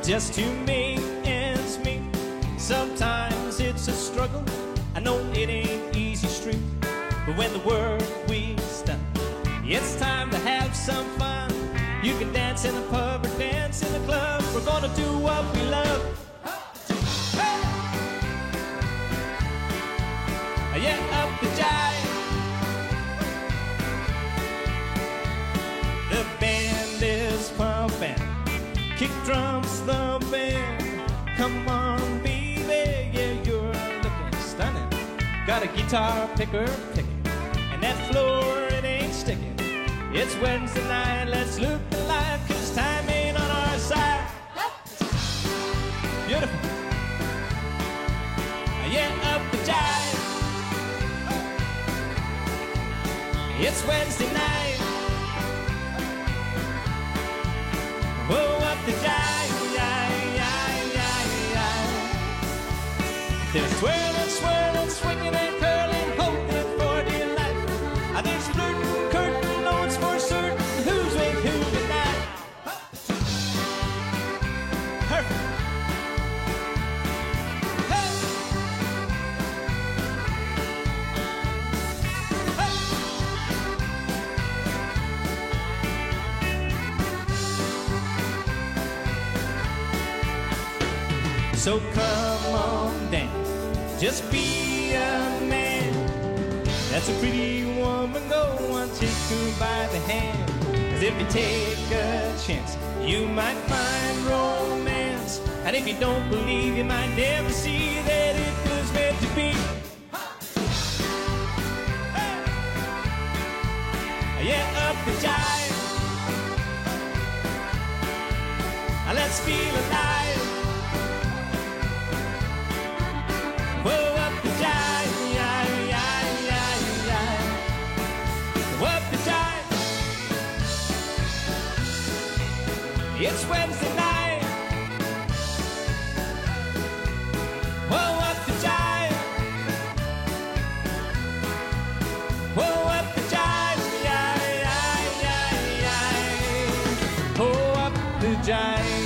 just to make ends meet. Sometimes it's a struggle, I know it ain't easy street, but when the work week's done, it's time to have some fun. You can dance in a pub or dance in a club. We're gonna do what we love. Hey! Yeah, up the jive. The band is pumping, kick drums thumping. Come on, baby, yeah, you're looking stunning. Got a guitar picker picking, and that floor, it ain't sticking. It's Wednesday night, let's look alive, 'cause time ain't on our side. Beautiful. Yeah, up the jive. It's Wednesday night. Oh, up the jive. There's swirling, swirling, swinging and curling, hoping for dear life. There's flirting, curtain, no one's for certain who's with who tonight. Perfect. Hey. Hey. So come on, dance, just be a man. That's a pretty woman, go on, take her by the hand. 'Cause if you take a chance, you might find romance. And if you don't believe, you might never see that it was meant to be. Hey. Yeah, up the jive. Let's feel alive. Whoa, up the jive. Up the jive. It's Wednesday night. Whoa, up the jive. Whoa, up the jive. Oh, up the jive.